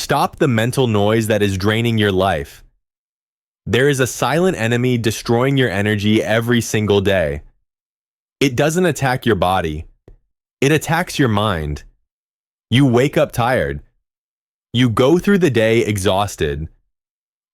Stop the mental noise that is draining your life. There is a silent enemy destroying your energy every single day. It doesn't attack your body. It attacks your mind. You wake up tired. You go through the day exhausted.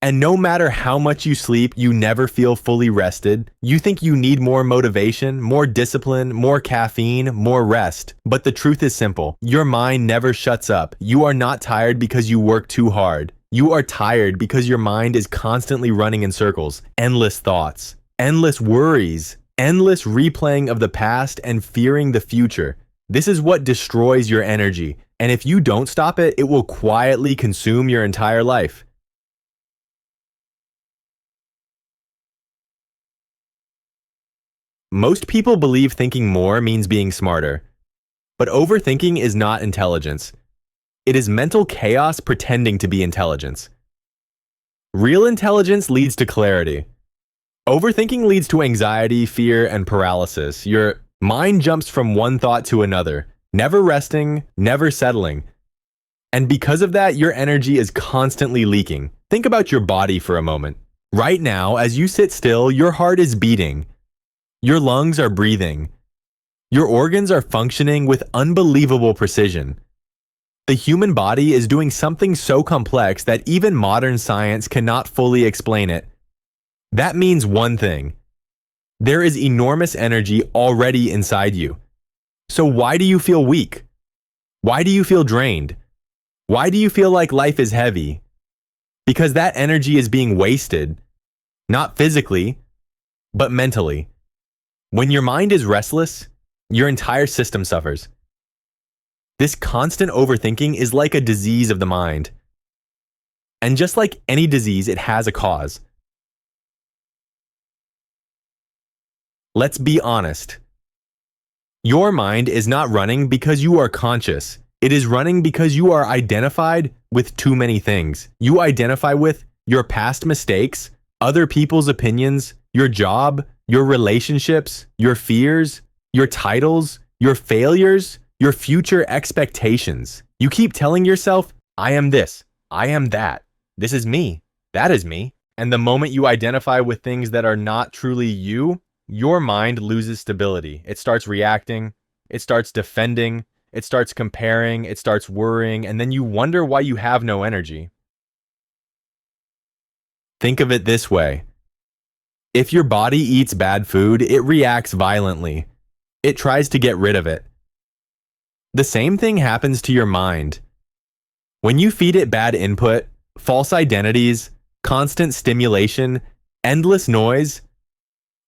And no matter how much you sleep, you never feel fully rested. You think you need more motivation, more discipline, more caffeine, more rest. But the truth is simple. Your mind never shuts up. You are not tired because you work too hard. You are tired because your mind is constantly running in circles. Endless thoughts, endless worries, endless replaying of the past and fearing the future. This is what destroys your energy. And if you don't stop it, it will quietly consume your entire life. Most people believe thinking more means being smarter. But overthinking is not intelligence. It is mental chaos pretending to be intelligence. Real intelligence leads to clarity. Overthinking leads to anxiety, fear, and paralysis. Your mind jumps from one thought to another, never resting, never settling. And because of that, your energy is constantly leaking. Think about your body for a moment. Right now, as you sit still, your heart is beating. Your lungs are breathing. Your organs are functioning with unbelievable precision. The human body is doing something so complex that even modern science cannot fully explain it. That means one thing. There is enormous energy already inside you. So why do you feel weak? Why do you feel drained? Why do you feel like life is heavy? Because that energy is being wasted, not physically, but mentally. When your mind is restless, your entire system suffers. This constant overthinking is like a disease of the mind. And just like any disease, it has a cause. Let's be honest. Your mind is not running because you are conscious. It is running because you are identified with too many things. You identify with your past mistakes, other people's opinions, your job, your relationships, your fears, your titles, your failures, your future expectations. You keep telling yourself, I am this, I am that, this is me, that is me. And the moment you identify with things that are not truly you, your mind loses stability. It starts reacting, it starts defending, it starts comparing, it starts worrying, and then you wonder why you have no energy. Think of it this way. If your body eats bad food, it reacts violently. It tries to get rid of it. The same thing happens to your mind. When you feed it bad input, false identities, constant stimulation, endless noise,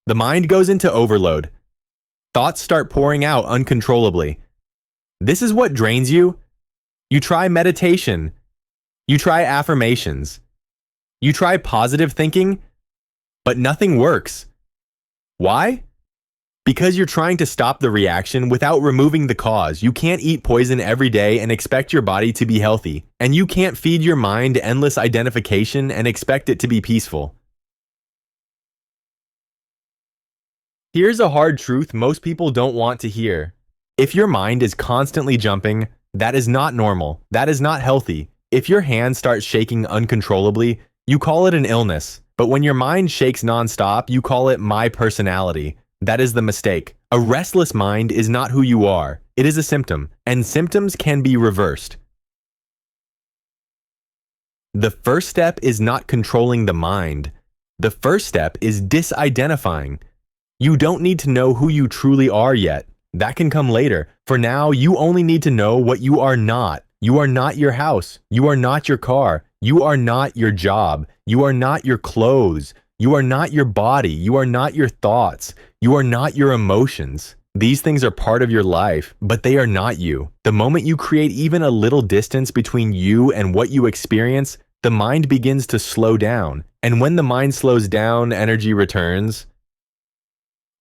the mind goes into overload. Thoughts start pouring out uncontrollably. This is what drains you. You try meditation. You try affirmations. You try positive thinking, but nothing works. Why? Because you're trying to stop the reaction without removing the cause. You can't eat poison every day and expect your body to be healthy. And you can't feed your mind endless identification and expect it to be peaceful. Here's a hard truth most people don't want to hear. If your mind is constantly jumping, that is not normal. That is not healthy. If your hand starts shaking uncontrollably, you call it an illness. But when your mind shakes nonstop, you call it my personality. That is the mistake. A restless mind is not who you are. It is a symptom, and symptoms can be reversed. The first step is not controlling the mind. The first step is disidentifying. You don't need to know who you truly are yet. That can come later. For now, you only need to know what you are not. You are not your house. You are not your car. You are not your job. You are not your clothes. You are not your body. You are not your thoughts. You are not your emotions. These things are part of your life, but they are not you. The moment you create even a little distance between you and what you experience, the mind begins to slow down. And when the mind slows down, energy returns.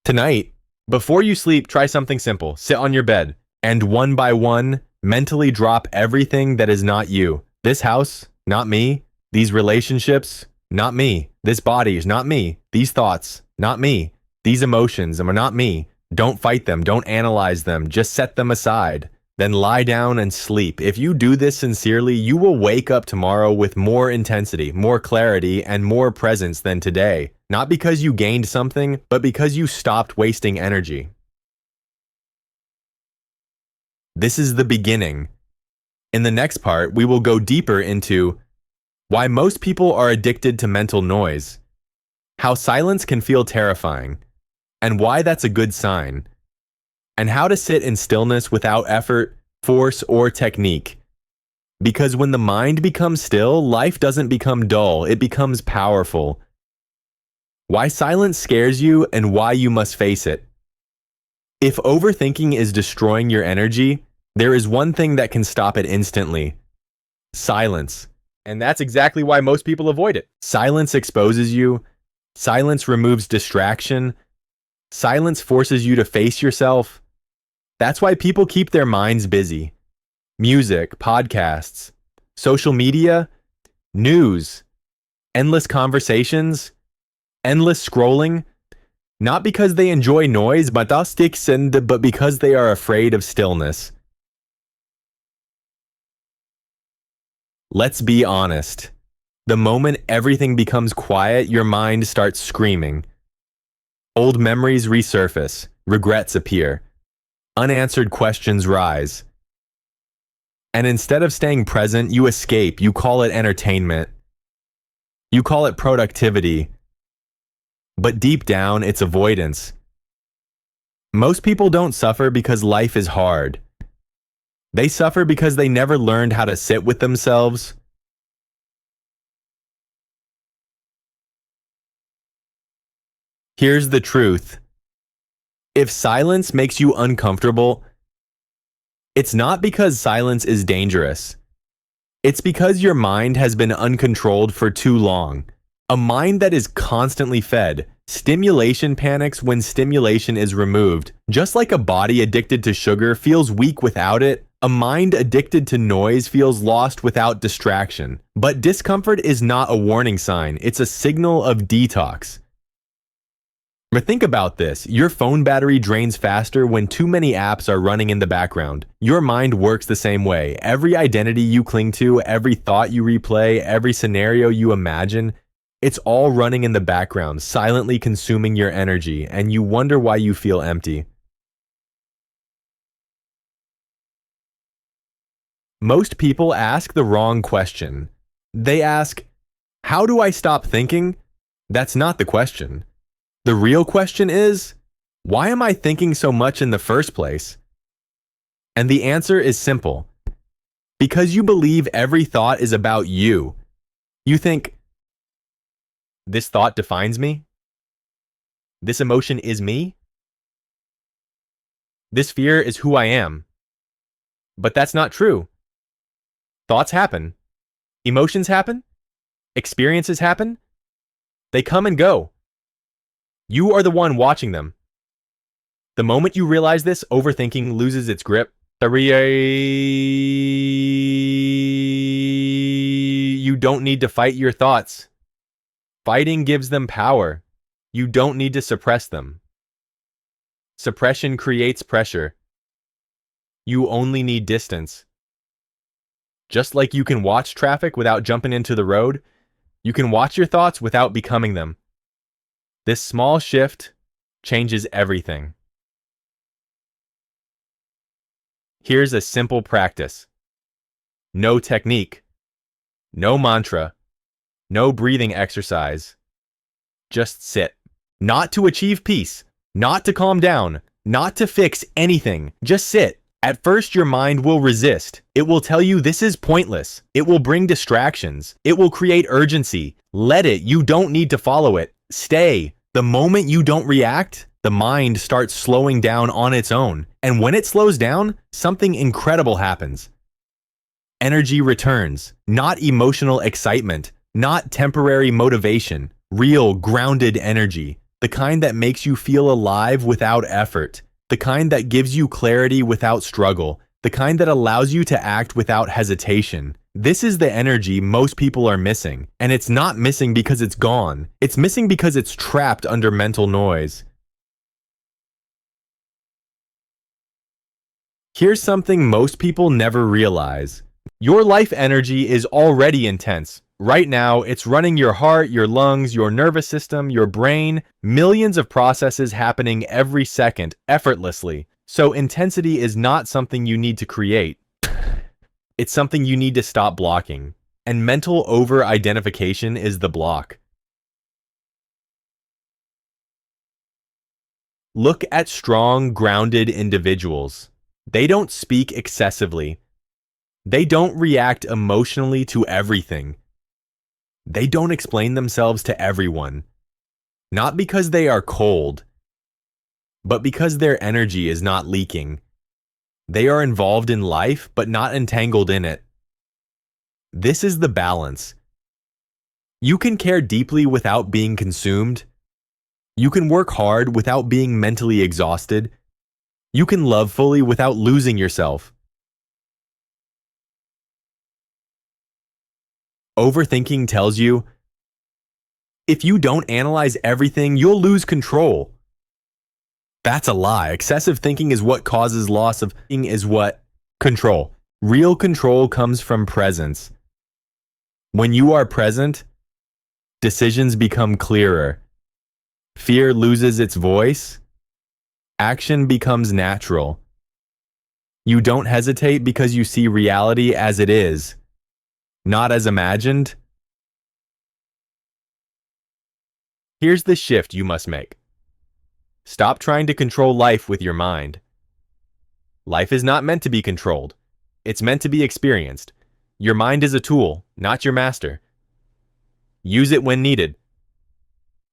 Tonight, before you sleep, try something simple. Sit on your bed and one by one, mentally drop everything that is not you. This house, not me. These relationships, not me. This body is not me. These thoughts, not me. These emotions are not me. Don't fight them. Don't analyze them. Just set them aside. then lie down and sleep. If you do this sincerely, you will wake up tomorrow with more intensity, more clarity, and more presence than today. Not because you gained something, but because you stopped wasting energy. This is the beginning. In the next part, we will go deeper into why most people are addicted to mental noise, how silence can feel terrifying, and why that's a good sign, and how to sit in stillness without effort, force, or technique. Because when the mind becomes still, life doesn't become dull, it becomes powerful. Why silence scares you and why you must face it. If overthinking is destroying your energy, there is one thing that can stop it instantly: silence. And that's exactly why most people avoid it. Silence exposes you. Silence removes distraction. Silence forces you to face yourself. That's why people keep their minds busy. Music, podcasts, social media, news, endless conversations, endless scrolling. Not because they enjoy noise, but because they are afraid of stillness. Let's be honest. The moment everything becomes quiet, your mind starts screaming. Old memories resurface, regrets appear, unanswered questions rise. And instead of staying present, you escape. You call it entertainment. You call it productivity. But deep down, it's avoidance. Most people don't suffer because life is hard. They suffer because they never learned how to sit with themselves. Here's the truth. If silence makes you uncomfortable, it's not because silence is dangerous. It's because your mind has been uncontrolled for too long. A mind that is constantly fed. Stimulation panics when stimulation is removed. Just like a body addicted to sugar feels weak without it, a mind addicted to noise feels lost without distraction. But discomfort is not a warning sign, it's a signal of detox. But think about this. Your phone battery drains faster when too many apps are running in the background. Your mind works the same way. Every identity you cling to, every thought you replay, every scenario you imagine, it's all running in the background, silently consuming your energy, and you wonder why you feel empty. Most people ask the wrong question. They ask, how do I stop thinking? That's not the question. The real question is, why am I thinking so much in the first place? And the answer is simple. Because you believe every thought is about you. You think, this thought defines me? This emotion is me? This fear is who I am. But that's not true. Thoughts happen. Emotions happen. Experiences happen. They come and go. You are the one watching them. The moment you realize this, overthinking loses its grip. You don't need to fight your thoughts. Fighting gives them power. You don't need to suppress them. Suppression creates pressure. You only need distance. Just like you can watch traffic without jumping into the road, you can watch your thoughts without becoming them. This small shift changes everything. Here's a simple practice. No technique. No mantra. No breathing exercise. Just sit. Not to achieve peace. Not to calm down. Not to fix anything. Just sit. At first, your mind will resist. It will tell you this is pointless. It will bring distractions. It will create urgency. Let it. You don't need to follow it. Stay. The moment you don't react, the mind starts slowing down on its own. And when it slows down, something incredible happens. Energy returns. Not emotional excitement. Not temporary motivation. Real, grounded energy. The kind that makes you feel alive without effort. The kind that gives you clarity without struggle. The kind that allows you to act without hesitation. This is the energy most people are missing. And it's not missing because it's gone. It's missing because it's trapped under mental noise. Here's something most people never realize. Your life energy is already intense. Right now, it's running your heart, your lungs, your nervous system, your brain, millions of processes happening every second, effortlessly. So intensity is not something you need to create. It's something you need to stop blocking. And mental over-identification is the block. Look at strong, grounded individuals. They don't speak excessively. They don't react emotionally to everything. They don't explain themselves to everyone. Not because they are cold, but because their energy is not leaking. They are involved in life, but not entangled in it. This is the balance. You can care deeply without being consumed. You can work hard without being mentally exhausted. You can love fully without losing yourself. Overthinking tells you, if you don't analyze everything, you'll lose control. That's a lie. Excessive thinking is what causes loss of thinking is what? Control. Real control comes from presence. When you are present, decisions become clearer. Fear loses its voice. Action becomes natural. You don't hesitate because you see reality as it is, not as imagined. Here's the shift you must make. Stop trying to control life with your mind. Life is not meant to be controlled. It's meant to be experienced. Your mind is a tool, not your master. Use it when needed.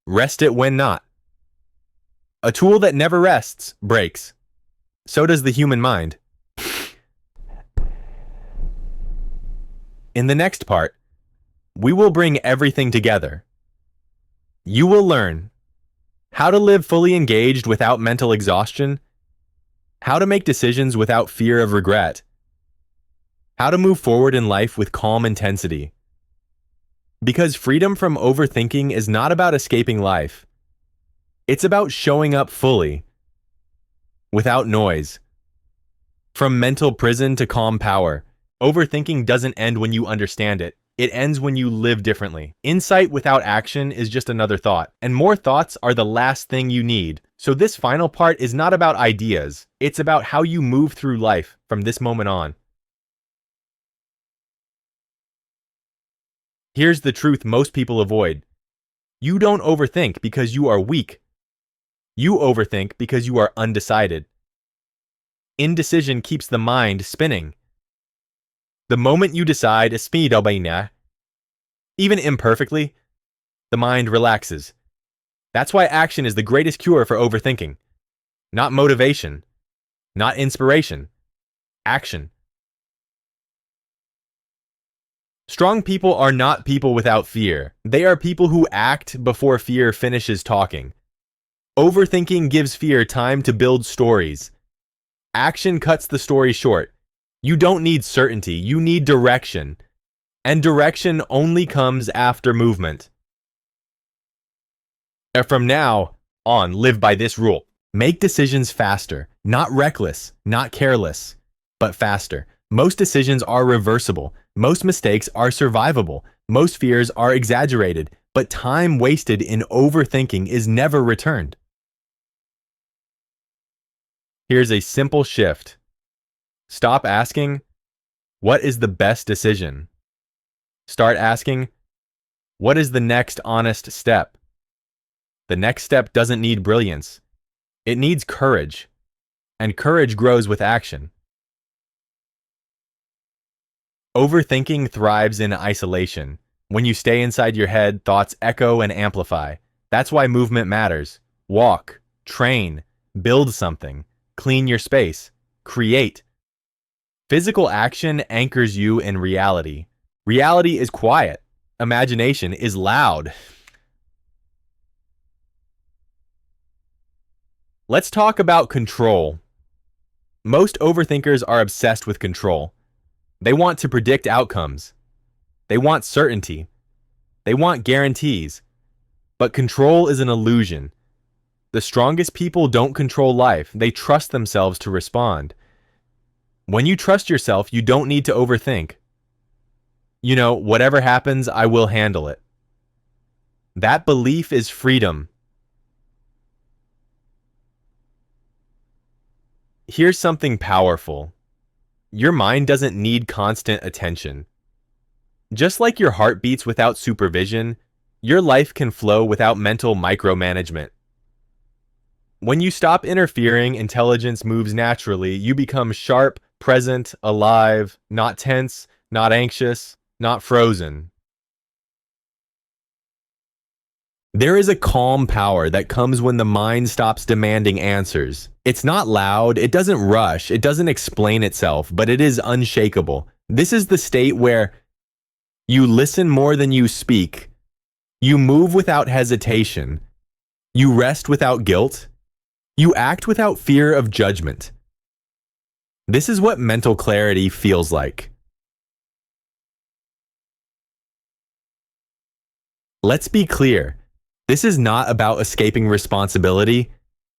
Rest it when not. A tool that never rests breaks. So does the human mind. In the next part, we will bring everything together. You will learn how to live fully engaged without mental exhaustion, how to make decisions without fear of regret, how to move forward in life with calm intensity. Because freedom from overthinking is not about escaping life. It's about showing up fully, without noise. From mental prison to calm power, overthinking doesn't end when you understand it. It ends when you live differently. Insight without action is just another thought, and more thoughts are the last thing you need. So this final part is not about ideas. It's about how you move through life from this moment on. Here's the truth most people avoid. You don't overthink because you are weak. You overthink because you are undecided. Indecision keeps the mind spinning. The moment you decide, even imperfectly, the mind relaxes. That's why action is the greatest cure for overthinking. Not motivation, not inspiration, action. Strong people are not people without fear. They are people who act before fear finishes talking. Overthinking gives fear time to build stories. Action cuts the story short. You don't need certainty, you need direction. And direction only comes after movement. From now on, live by this rule. Make decisions faster, not reckless, not careless, but faster. Most decisions are reversible. Most mistakes are survivable. Most fears are exaggerated. But time wasted in overthinking is never returned. Here's a simple shift. Stop asking, what is the best decision? Start asking, what is the next honest step? The next step doesn't need brilliance. It needs courage. And courage grows with action. Overthinking thrives in isolation. When you stay inside your head, thoughts echo and amplify. That's why movement matters. Walk, train, build something, clean your space, create. Physical action anchors you in reality. Reality is quiet. Imagination is loud. Let's talk about control. Most overthinkers are obsessed with control. They want to predict outcomes. They want certainty. They want guarantees. But control is an illusion. The strongest people don't control life. They trust themselves to respond. When you trust yourself, you don't need to overthink. Whatever happens, I will handle it. That belief is freedom. Here's something powerful. Your mind doesn't need constant attention. Just like your heart beats without supervision, your life can flow without mental micromanagement. When you stop interfering, intelligence moves naturally. You become sharp, present, alive, not tense, not anxious, not frozen. There is a calm power that comes when the mind stops demanding answers. It's not loud, it doesn't rush, it doesn't explain itself, but it is unshakable. This is the state where you listen more than you speak, you move without hesitation, you rest without guilt, you act without fear of judgment. This is what mental clarity feels like. Let's be clear. This is not about escaping responsibility.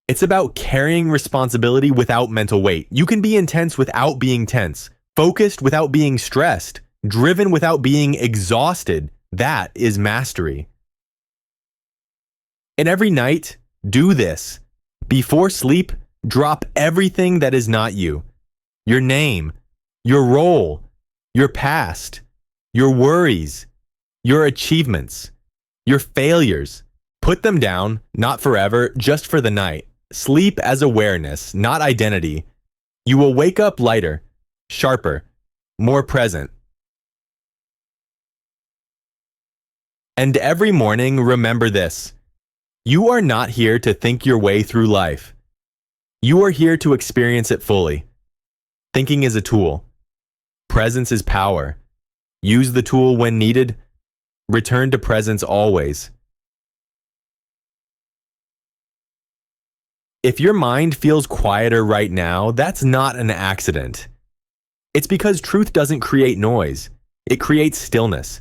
It's about carrying responsibility without mental weight. You can be intense without being tense, focused without being stressed, driven without being exhausted. That is mastery. And every night, do this. Before sleep, drop everything that is not you. Your name, your role, your past, your worries, your achievements, your failures. Put them down, not forever, just for the night. Sleep as awareness, not identity. You will wake up lighter, sharper, more present. And every morning, remember this. You are not here to think your way through life. You are here to experience it fully. Thinking is a tool. Presence is power. Use the tool when needed. Return to presence always. If your mind feels quieter right now, that's not an accident. It's because truth doesn't create noise. It creates stillness.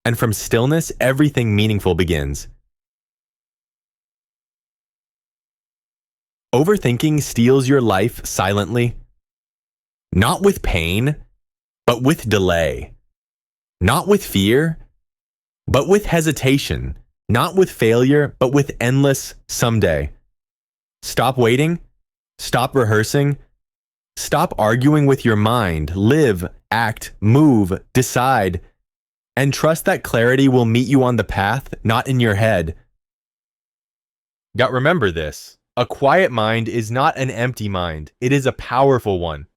And from stillness, everything meaningful begins. Overthinking steals your life silently. Not with pain, but with delay. Not with fear, but with hesitation. Not with failure, but with endless someday. Stop waiting. Stop rehearsing. Stop arguing with your mind. Live, act, move, decide, and trust that clarity will meet you on the path, not in your head. Remember this. A quiet mind is not an empty mind. It is a powerful one.